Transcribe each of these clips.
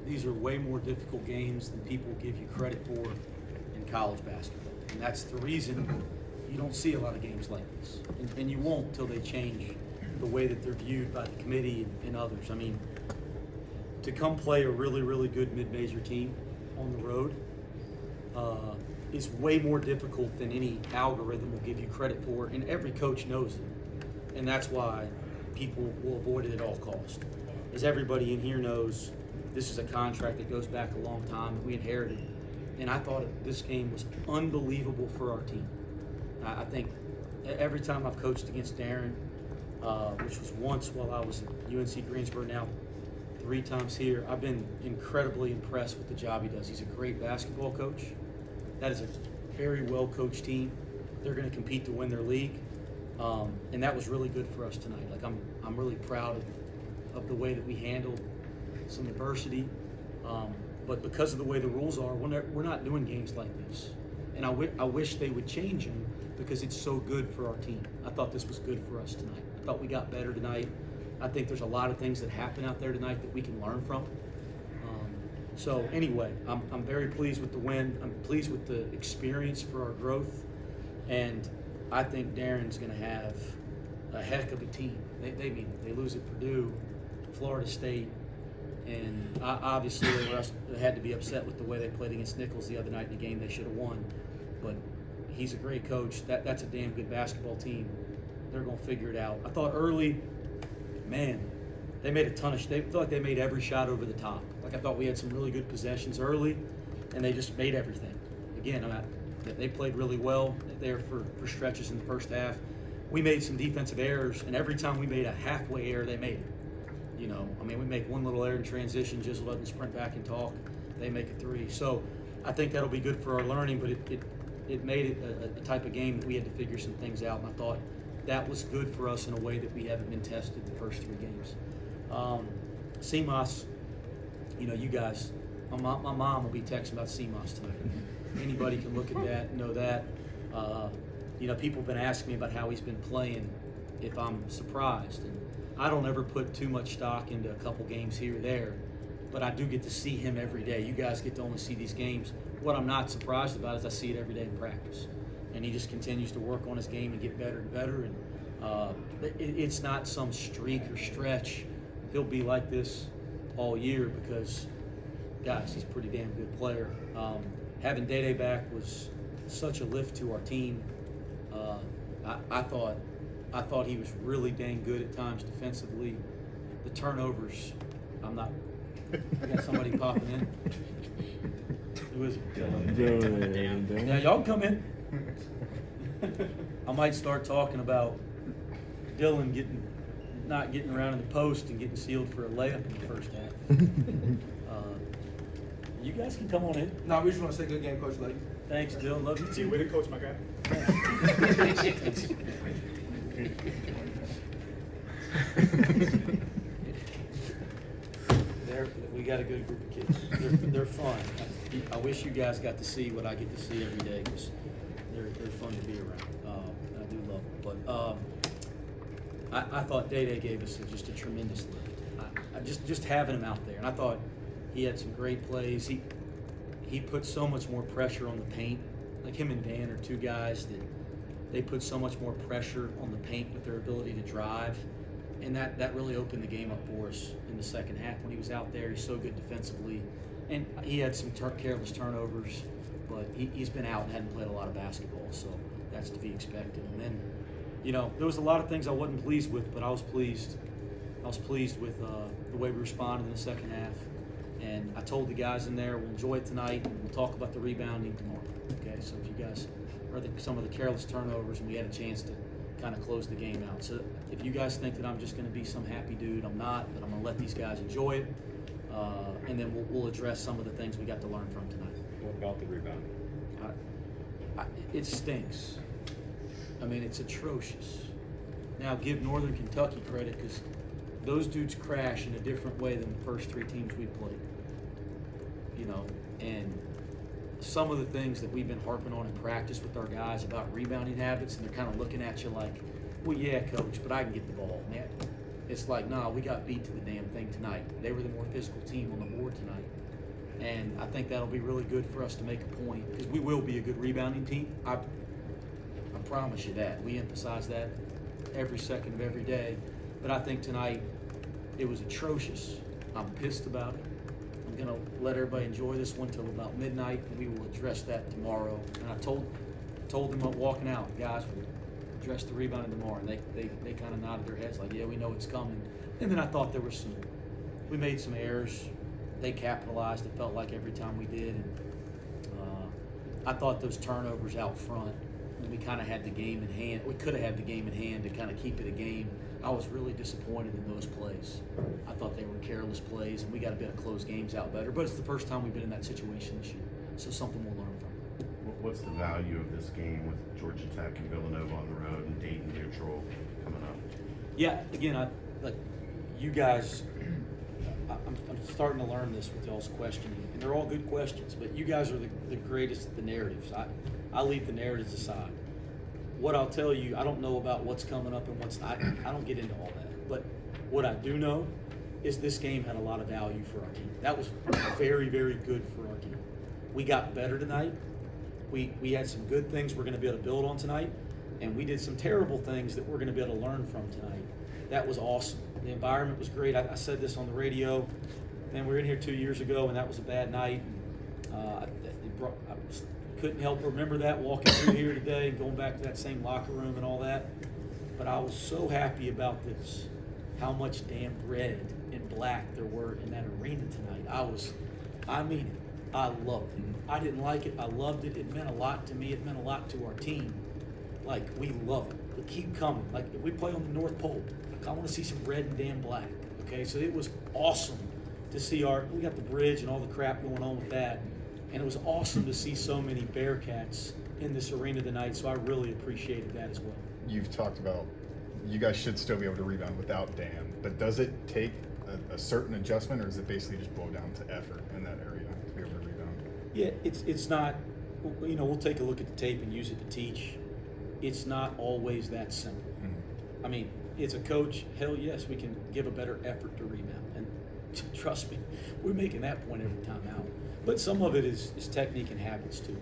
these are way more difficult games than people give you credit for in college basketball. And that's the reason you don't see a lot of games like this. And you won't till they change the way that they're viewed by the committee and others. I mean, to come play a really, really good mid-major team on the road is way more difficult than any algorithm will give you credit for, and every coach knows it. And that's why people will avoid it at all costs. As everybody in here knows, this is a contract that goes back a long time that we inherited. And I thought this game was unbelievable for our team. I think every time I've coached against Darren, which was once while I was at UNC Greensboro, now 3 times here, I've been incredibly impressed with the job he does. He's a great basketball coach. That is a very well-coached team. They're going to compete to win their league. And that was really good for us tonight. Like, I'm really proud of the way that we handled some adversity. But because of the way the rules are, we're not doing games like this. And I wish they would change them because it's so good for our team. I thought this was good for us tonight. I thought we got better tonight. I think there's a lot of things that happen out there tonight that we can learn from. So anyway, I'm very pleased with the win. I'm pleased with the experience for our growth. And I think Darren's going to have a heck of a team. They lose at Purdue, Florida State, and obviously they had to be upset with the way they played against Nichols the other night in a game they should have won. But he's a great coach. That's a damn good basketball team. They're going to figure it out. I thought early, man, they made a ton of. They felt like they made every shot over the top. Like I thought we had some really good possessions early, and they just made everything. Again, they played really well there for stretches in the first half. We made some defensive errors, and every time we made a halfway error, they made it. You know, I mean, we make one little error in transition, just let them sprint back and talk. They make a 3. So I think that'll be good for our learning, but it made it a type of game that we had to figure some things out, and I thought that was good for us in a way that we haven't been tested the first 3 games. CMOS, you know, you guys, my mom will be texting about CMOS tonight. Anybody can look at that, know that. You know, people have been asking me about how he's been playing, if I'm surprised. And I don't ever put too much stock into a couple games here or there, but I do get to see him every day. You guys get to only see these games. What I'm not surprised about is I see it every day in practice. And he just continues to work on his game and get better and better. And it's not some streak or stretch. He'll be like this all year because, guys, he's a pretty damn good player. Having Day back was such a lift to our team. I thought he was really dang good at times defensively. The turnovers, I got somebody popping in. Who is it? Dylan. Yeah, y'all can come in. I might start talking about Dylan not getting around in the post and getting sealed for a layup in the first half. You guys can come on in. No, we just want to say good game, Coach Lake. Thanks, Dylan. Love you too. Way to coach, my guy. We got a good group of kids. They're fun. I wish you guys got to see what I get to see every day because they're fun to be around. I do love them. But I thought Day gave us just a tremendous lift. Just having him out there, and I thought he had some great plays. He put so much more pressure on the paint. Like him and Dan are 2 guys that they put so much more pressure on the paint with their ability to drive. And that really opened the game up for us in the second half when he was out there. He's so good defensively. And he had some careless turnovers, but he's been out and hadn't played a lot of basketball, so that's to be expected. And then, you know, there was a lot of things I wasn't pleased with, but I was pleased. I was pleased with the way we responded in the second half. And I told the guys in there, we'll enjoy it tonight, and we'll talk about the rebounding tomorrow. Okay, so if you guys heard some of the careless turnovers, and we had a chance to kind of close the game out. So if you guys think that I'm just going to be some happy dude, I'm not, but I'm going to let these guys enjoy it. And then we'll address some of the things we got to learn from tonight. What about the rebounding? It stinks. I mean, it's atrocious. Now, give Northern Kentucky credit because those dudes crash in a different way than the first 3 teams we played. You know, and some of the things that we've been harping on in practice with our guys about rebounding habits, and they're kind of looking at you like, well, yeah, coach, but I can get the ball, man. it's like, nah, we got beat to the damn thing tonight. They were the more physical team on the board tonight. And I think that'll be really good for us to make a point, because we will be a good rebounding team. I promise you that. We emphasize that every second of every day. But I think tonight it was atrocious. I'm pissed about it. I'm going to let everybody enjoy this one till about midnight, and we will address that tomorrow. And I told them walking out, guys, we'll address the rebounding tomorrow. And they kind of nodded their heads like, yeah, we know it's coming. And then I thought we made some errors. They capitalized, it felt like, every time we did. And I thought those turnovers out front, when we kind of had the game in hand, we could have had the game in hand to kind of keep it a game. I was really disappointed in those plays. I thought they were careless plays, and we got to be able to close games out better. But it's the first time we've been in that situation this year, so something we'll learn from. What's the value of this game with Georgia Tech and Villanova on the road and Dayton neutral coming up? Yeah, again, you guys, I'm starting to learn this with y'all's questioning, and they're all good questions, but you guys are the greatest at the narratives. I leave the narratives aside. What I'll tell you, I don't know about what's coming up and what's not. I don't get into all that. But what I do know is this game had a lot of value for our team. That was very, very good for our team. We got better tonight. We had some good things we're going to be able to build on tonight, and we did some terrible things that we're going to be able to learn from tonight. That was awesome. The environment was great. I said this on the radio. Man, we were in here 2 years ago, and that was a bad night. I couldn't help but remember that walking through here today and going back to that same locker room and all that. But I was so happy about this, how much damn red and black there were in that arena tonight. I loved it. I didn't like it. I loved it. It meant a lot to me. It meant a lot to our team. Like, we love it. We keep coming. Like, if we play on the North Pole, I want to see some red and damn black. Okay, so it was awesome to see we got the bridge and all the crap going on with that. And it was awesome to see so many Bearcats in this arena tonight, so I really appreciated that as well. You've talked about you guys should still be able to rebound without Dan, but does it take a certain adjustment, or does it basically just boil down to effort in that area to be able to rebound? Yeah, it's not, we'll take a look at the tape and use it to teach. It's not always that simple. Mm-hmm. I mean, it's a coach, hell yes, we can give a better effort to rebound. And trust me, we're making that point every time out. But some of it is technique and habits too.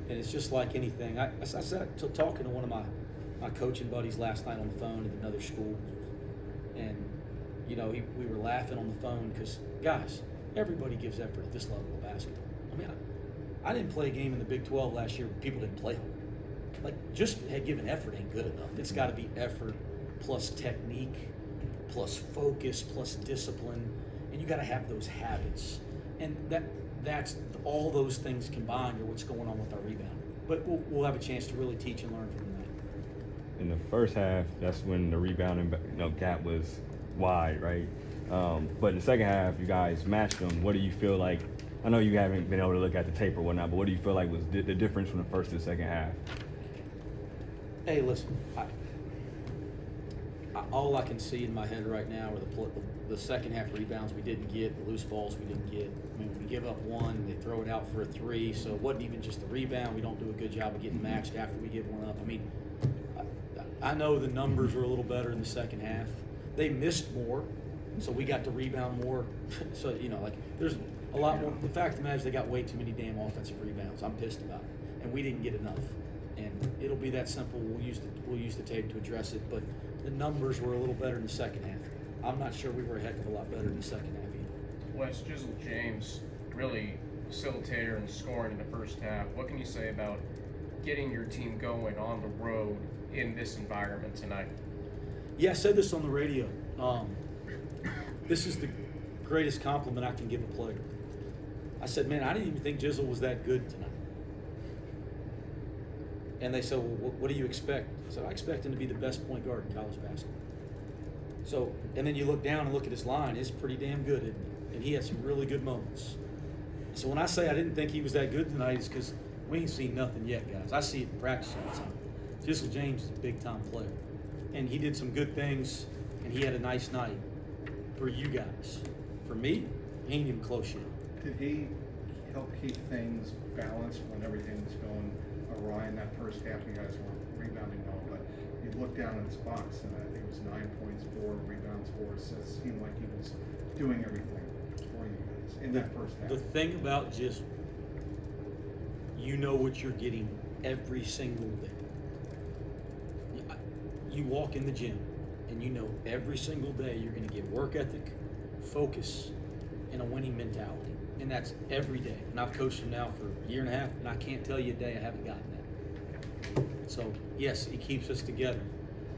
And it's just like anything. I sat talking to one of my coaching buddies last night on the phone at another school. And, we were laughing on the phone because, guys, everybody gives effort at this level of basketball. I mean, I didn't play a game in the Big 12 last year where people didn't play hard. Like, just giving effort ain't good enough. It's got to be effort plus technique plus focus plus discipline. And you got to have those habits. And that's all those things combined are what's going on with our rebound. But we'll have a chance to really teach and learn from tonight. In the first half, that's when the rebounding gap was wide, right? But in the second half, you guys matched them. What do you feel like? I know you haven't been able to look at the tape or whatnot, but what do you feel like was the difference from the first to the second half? Hey, listen, all I can see in my head right now are the second half rebounds we didn't get, the loose balls we didn't get. I mean, we give up one, they throw it out for a three, so it wasn't even just the rebound. We don't do a good job of getting matched after we give one up. I mean, I know the numbers were a little better in the second half. They missed more, so we got to rebound more. So, there's a lot more. The fact of the matter is they got way too many damn offensive rebounds. I'm pissed about it, and we didn't get enough. And it'll be that simple. We'll use the tape to address it, but the numbers were a little better in the second half. I'm not sure we were a heck of a lot better in the second half either. Wes, Jizzle James, really facilitator and scoring in the first half. What can you say about getting your team going on the road in this environment tonight? Yeah, I said this on the radio. This is the greatest compliment I can give a player. I said, man, I didn't even think Jizzle was that good tonight. And they said, well, what do you expect? I said, I expect him to be the best point guard in college basketball. So, and then you look down and look at his line, it's pretty damn good, isn't it? And he had some really good moments. So when I say I didn't think he was that good tonight, it's because we ain't seen nothing yet, guys. I see it in practice all the time. Jizzle James is a big-time player. And he did some good things, and he had a nice night for you guys. For me, he ain't even close yet. Did he help keep things balanced when everything was going awry in that first half? You guys were rebounding well, but you look down at his box, and I think it was 9 points, 4 rebounds, 4 assists. Seemed like he was doing everything for you guys in that first half. The thing about just, you know what you're getting every single day. You walk in the gym and you know every single day you're going to get work ethic, focus, and a winning mentality. And that's every day. And I've coached him now for a year and a half, and I can't tell you a day I haven't gotten that. So, yes, it keeps us together.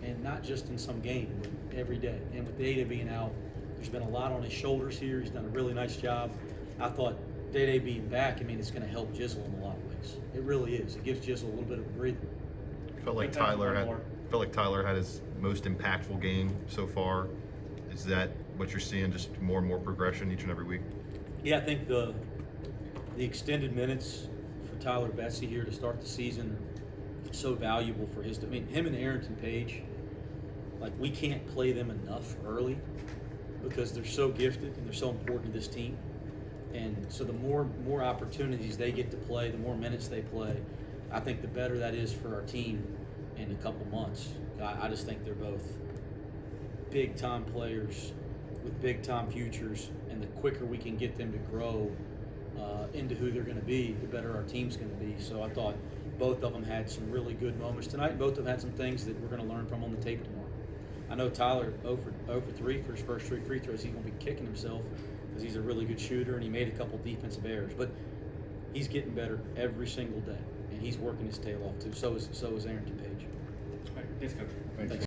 And not just in some game, but every day. And with Dede being out, there's been a lot on his shoulders here. He's done a really nice job. I thought Dede being back, I mean, it's going to help Jizzle in a lot of ways. It really is. It gives Jizzle a little bit of a breather. Felt like Tyler had his most impactful game so far. Is that what you're seeing? Just more and more progression each and every week? Yeah, I think the extended minutes for Tyler Betsy here to start the season are so valuable for his. I mean, him and Arrington Page, like, we can't play them enough early because they're so gifted and they're so important to this team. And so the more opportunities they get to play, the more minutes they play, I think the better that is for our team in a couple months. I just think they're both big time players with big time futures, and the quicker we can get them to grow into who they're going to be, the better our team's going to be. So I thought both of them had some really good moments tonight. Both of them had some things that we're going to learn from on the tape tomorrow. I know Tyler 0 for 3 for his first 3 free throws. He's going to be kicking himself because he's a really good shooter and he made a couple defensive errors. But he's getting better every single day, and he's working his tail off too. So is Arrington Page. Thanks, Coach. Thanks.